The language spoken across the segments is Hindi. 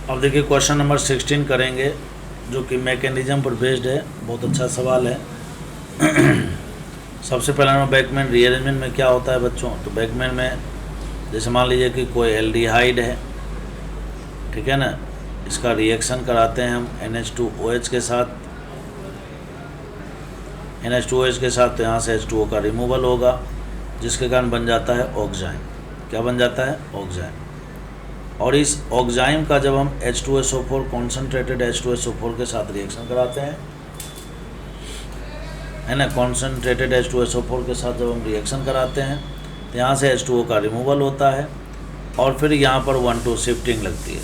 अब देखिए क्वेश्चन नंबर 16 करेंगे, जो कि मैकेनिज्म पर बेस्ड है। बहुत अच्छा सवाल है। सबसे पहला नंबर बैकमेन रीअरेंजमेंट में क्या होता है बच्चों। तो बैकमेन में जैसे मान लीजिए कि कोई एल्डिहाइड है, ठीक है ना, इसका रिएक्शन कराते हैं हम NH2OH के साथ, NH2OH के साथ, तो यहाँ से H2O का रिमूवल होगा, जिसके कारण बन जाता है ऑक्साइम। क्या बन जाता है? ऑक्साइम। और इस ऑक्साइम का जब हम H2SO4 कॉन्सनट्रेटेड H2SO4 के साथ रिएक्शन कराते हैं, है ना, कॉन्सनट्रेटेड H2SO4 के साथ जब हम रिएक्शन कराते हैं तो यहाँ से H2O का रिमूवल होता है और फिर यहाँ पर 1,2 शिफ्टिंग लगती है।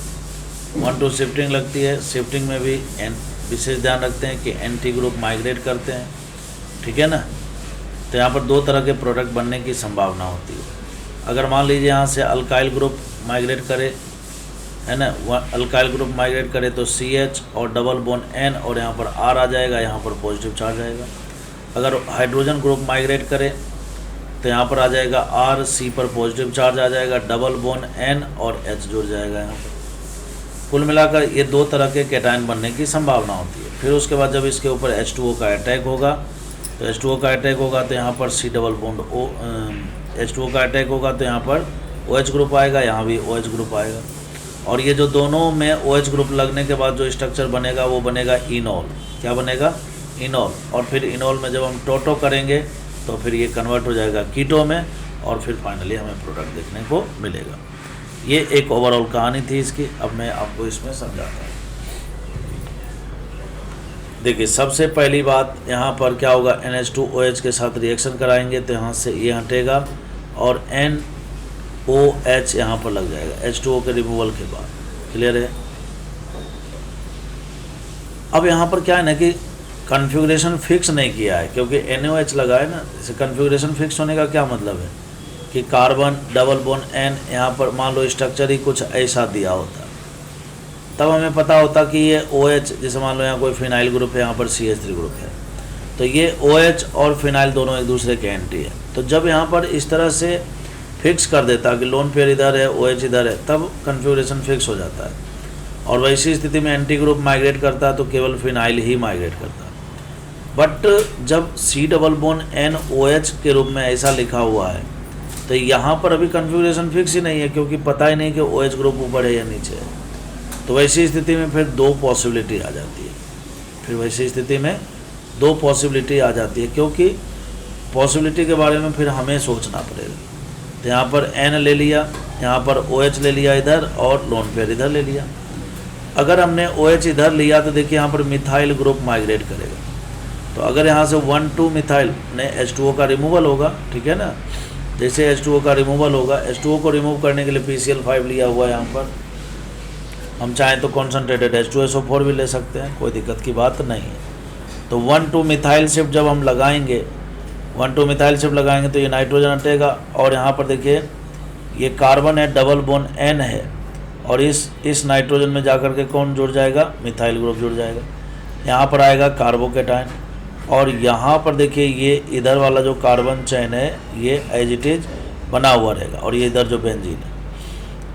1,2 शिफ्टिंग लगती है। शिफ्टिंग में भी विशेष ध्यान रखते हैं कि एंटी ग्रुप माइग्रेट करते हैं, ठीक है ना। तो यहाँ पर दो तरह के प्रोडक्ट बनने की संभावना होती है। अगर मान लीजिए यहाँ से अल्काइल ग्रुप माइग्रेट करे, है ना, अल्काइल ग्रुप माइग्रेट करे तो CH और डबल बोन N और यहाँ पर R आ जाएगा, यहाँ पर पॉजिटिव चार्ज आएगा। अगर हाइड्रोजन ग्रुप माइग्रेट करे तो यहाँ पर आ जाएगा R, C पर पॉजिटिव चार्ज आ जाएगा, डबल बोन N और H जुड़ जाएगा यहाँ पर। कुल मिलाकर ये दो तरह के कैटायन बनने की संभावना होती है। फिर उसके बाद जब इसके ऊपर H2O का अटैक होगा तो H2O का अटैक होगा तो यहाँ पर C double bond O, H2O का अटैक होगा तो यहाँ पर OH ग्रुप आएगा, यहाँ भी OH ग्रुप आएगा। और ये जो दोनों में OH ग्रुप लगने के बाद जो स्ट्रक्चर बनेगा वो बनेगा इनॉल। क्या बनेगा? इनॉल। और फिर इनॉल में जब हम टोटो करेंगे तो फिर ये कन्वर्ट हो जाएगा कीटो में और फिर फाइनली हमें प्रोडक्ट देखने को मिलेगा। ये एक ओवरऑल कहानी थी इसकी। अब मैं आपको इसमें समझाता हूँ। देखिए सबसे पहली बात यहाँ पर क्या होगा, NH2OH के साथ रिएक्शन कराएंगे तो यहाँ से ये हटेगा और NOH यहाँ पर लग जाएगा H2O के रिमूवल के बाद। क्लियर है? अब यहाँ पर क्या है ना कि कन्फिगरेशन फिक्स नहीं किया है, क्योंकि NOH लगा है ना। इसे कन्फिगरेशन फिक्स होने का क्या मतलब है कि कार्बन डबल बोन N, यहाँ पर मान लो स्ट्रक्चर ही कुछ ऐसा दिया होता, तब हमें पता होता कि ये OH, जैसे मान लो यहाँ कोई फिनाइल ग्रुप है, यहाँ पर CH3 ग्रुप है, तो ये OH और फिनाइल दोनों एक दूसरे के एंटी है। तो जब यहाँ पर इस तरह से फिक्स कर देता कि लोन पेयर इधर है, OH इधर है, तब कन्फिगरेशन फिक्स हो जाता है। और वैसी स्थिति में एंटी ग्रुप माइग्रेट करता है तो केवल फिनाइल ही माइग्रेट करता है। बट जब C डबल बोन NOH के रूप में ऐसा लिखा हुआ है तो यहाँ पर अभी कन्फिगरेशन फिक्स ही नहीं है, क्योंकि पता ही नहीं कि OH ग्रुप ऊपर है या नीचे है। तो वैसी स्थिति में फिर दो पॉसिबिलिटी आ जाती है। फिर वैसी स्थिति में दो पॉसिबिलिटी आ जाती है, क्योंकि पॉसिबिलिटी के बारे में फिर हमें सोचना पड़ेगा। तो यहाँ पर N ले लिया, यहाँ पर OH ले लिया इधर और लोन पेयर इधर ले लिया। अगर हमने OH इधर लिया तो देखिए यहाँ पर मिथाइल ग्रुप माइग्रेट करेगा। तो अगर यहाँ से 1,2 मिथाइल ने H2O का रिमूवल होगा, ठीक है ना, जैसे H2O का रिमूवल होगा, H2O को रिमूव करने के लिए PCl5 लिया हुआ है यहाँ पर। हम चाहें तो कॉन्सनट्रेटेड H2SO4 भी ले सकते हैं, कोई दिक्कत की बात नहीं है। तो 1,2 मिथाइल शिफ्ट जब हम लगाएंगे, 1,2 मिथाइल शिफ्ट लगाएंगे तो ये नाइट्रोजन हटेगा और यहाँ पर देखिए ये कार्बन है, डबल बोन N है, और इस नाइट्रोजन में जाकर के कौन जुड़ जाएगा? मिथाइल ग्रुप जुड़ जाएगा। यहाँ पर आएगा कार्बोकेटाइन और यहाँ पर देखिए ये इधर वाला जो कार्बन चैन है ये एज इट इज बना हुआ रहेगा और ये इधर जो बेंजीन है,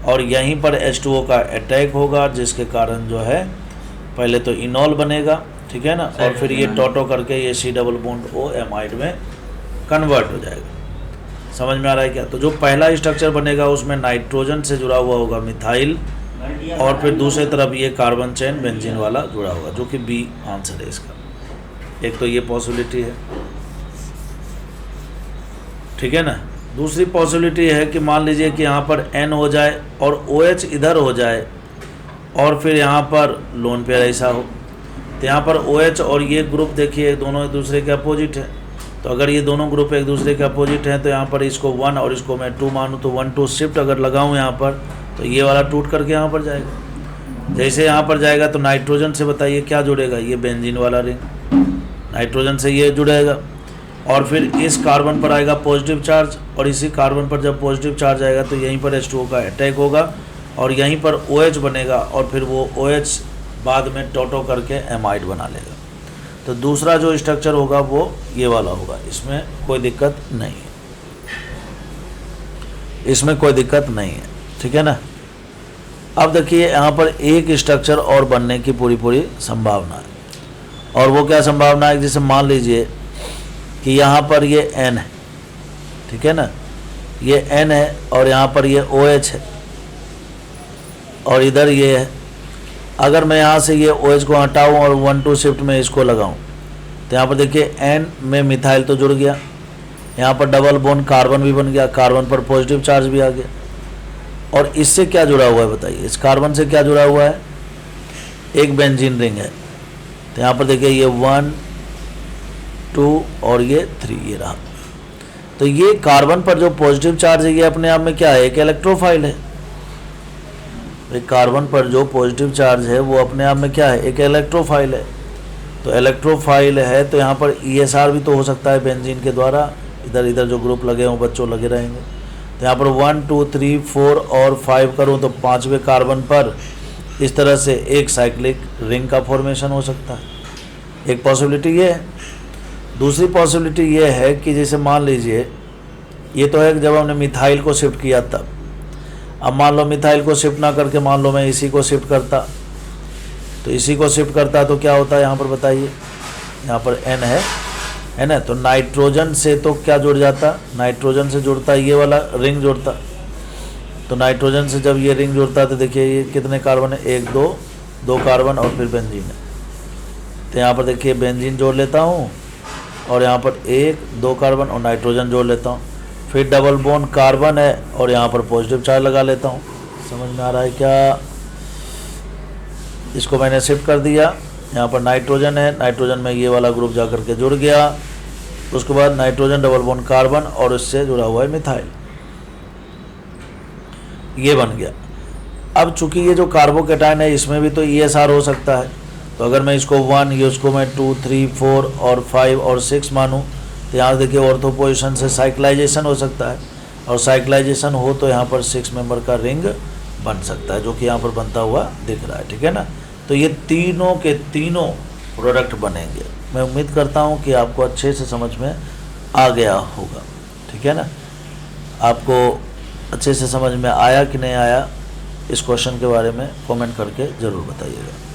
और यहीं पर H2O का अटैक होगा, जिसके कारण जो है पहले तो इनॉल बनेगा, ठीक है ना, और फिर ये टोटो करके ये C double bond O amide में कन्वर्ट हो जाएगा। समझ में आ रहा है क्या? तो जो पहला स्ट्रक्चर बनेगा उसमें नाइट्रोजन से जुड़ा हुआ होगा मिथाइल, और फिर दूसरी तरफ ये कार्बन चैन बेंजीन वाला जुड़ा होगा, जो कि B आंसर है इसका। एक तो ये पॉसिबिलिटी है, ठीक है ना। दूसरी पॉसिबिलिटी है कि मान लीजिए कि यहाँ पर N हो जाए और OH इधर हो जाए और फिर यहाँ पर लोन पेयर ऐसा हो, तो यहाँ पर OH और ये ग्रुप देखिए दोनों एक दूसरे के अपोजिट हैं। तो अगर ये दोनों ग्रुप एक दूसरे के अपोजिट हैं तो यहाँ पर इसको 1 और इसको मैं 2 मानूँ तो 1,2 शिफ्ट अगर लगाऊँ यहाँ पर तो ये वाला टूट करके यहाँ पर जाएगा। जैसे यहाँ पर जाएगा तो नाइट्रोजन से बताइए क्या जुड़ेगा? ये बेंजीन वाला रिंग, नाइट्रोजन से ये जुड़ेगा और फिर इस कार्बन पर आएगा पॉजिटिव चार्ज, और इसी कार्बन पर जब पॉजिटिव चार्ज आएगा तो यहीं पर H2O का अटैक होगा और यहीं पर OH बनेगा और फिर वो OH बाद में टोटो करके एमाइड बना लेगा। तो दूसरा जो स्ट्रक्चर होगा वो ये वाला होगा, इसमें कोई दिक्कत नहीं है, इसमें कोई दिक्कत नहीं है, ठीक है ना। अब देखिए यहाँ पर एक स्ट्रक्चर और बनने की पूरी पूरी संभावना है, और वो क्या संभावना है, जैसे मान लीजिए कि यहाँ पर ये N है, ठीक है ना, ये N है और यहाँ पर ये OH है और इधर ये है। अगर मैं यहाँ से ये OH को हटाऊँ और 1,2 शिफ्ट में इसको लगाऊँ तो यहाँ पर देखिए N में मिथाइल तो जुड़ गया, यहाँ पर डबल बॉन्ड कार्बन भी बन गया, कार्बन पर पॉजिटिव चार्ज भी आ गया। और इससे क्या जुड़ा हुआ है बताइए, इस कार्बन से क्या जुड़ा हुआ है, एक बेंजीन रिंग है। तो यहाँ पर देखिए ये 1, 2 और ये 3 ये रहा। तो ये कार्बन पर जो पॉजिटिव चार्ज है ये अपने आप में क्या है, एक इलेक्ट्रोफाइल है। एक कार्बन पर जो पॉजिटिव चार्ज है वो अपने आप में क्या है, एक इलेक्ट्रोफाइल है। तो इलेक्ट्रोफाइल है तो यहाँ पर ESR भी तो हो सकता है बेंजीन के द्वारा, इधर इधर जो ग्रुप लगे हों बच्चों लगे रहेंगे। तो यहाँ पर 1, 2, 3, 4 और 5 करूँ तो 5वें कार्बन पर इस तरह से एक साइक्लिक रिंग का फॉर्मेशन हो सकता है। एक पॉसिबिलिटी ये है। दूसरी पॉसिबिलिटी ये है कि जैसे मान लीजिए ये तो है जब हमने मिथाइल को शिफ्ट किया तब, अब मान लो मिथाइल को शिफ्ट ना करके मान लो मैं इसी को शिफ्ट करता, तो इसी को शिफ्ट करता तो क्या होता है यहाँ पर बताइए, यहाँ पर N है ना, तो नाइट्रोजन से तो क्या जुड़ जाता, नाइट्रोजन से जुड़ता ये वाला रिंग जुड़ता। तो नाइट्रोजन से जब ये रिंग जुड़ता तो देखिए ये कितने कार्बन है, 1, 2 कार्बन और फिर बेंजीन है। तो यहाँ पर देखिए बेंजीन जोड़ लेता हूँ और यहाँ पर 1, 2 कार्बन और नाइट्रोजन जोड़ लेता हूँ, फिर डबल बॉन्ड कार्बन है और यहाँ पर पॉजिटिव चार्ज लगा लेता हूँ। समझ में आ रहा है क्या? इसको मैंने शिफ्ट कर दिया, यहाँ पर नाइट्रोजन है, नाइट्रोजन में ये वाला ग्रुप जा कर के जुड़ गया, उसके बाद नाइट्रोजन डबल बॉन्ड कार्बन और इससे जुड़ा हुआ है मिथाइल, ये बन गया। अब चूंकि ये जो कार्बोकेटाइन है इसमें भी तो ESR हो सकता है, तो अगर मैं इसको 1 ये उसको मैं 2, 3, 4 और 5 और 6 मानूँ तो यहाँ देखिए ऑर्थो पोजिशन से साइक्लाइजेशन हो सकता है, और साइक्लाइजेशन हो तो यहाँ पर 6 मेंबर का रिंग बन सकता है, जो कि यहाँ पर बनता हुआ दिख रहा है, ठीक है ना। तो ये तीनों के तीनों प्रोडक्ट बनेंगे। मैं उम्मीद करता हूँ कि आपको अच्छे से समझ में आ गया होगा, ठीक है ना। आपको अच्छे से समझ में आया कि नहीं आया, इस क्वेश्चन के बारे में कमेंट करके ज़रूर बताइएगा।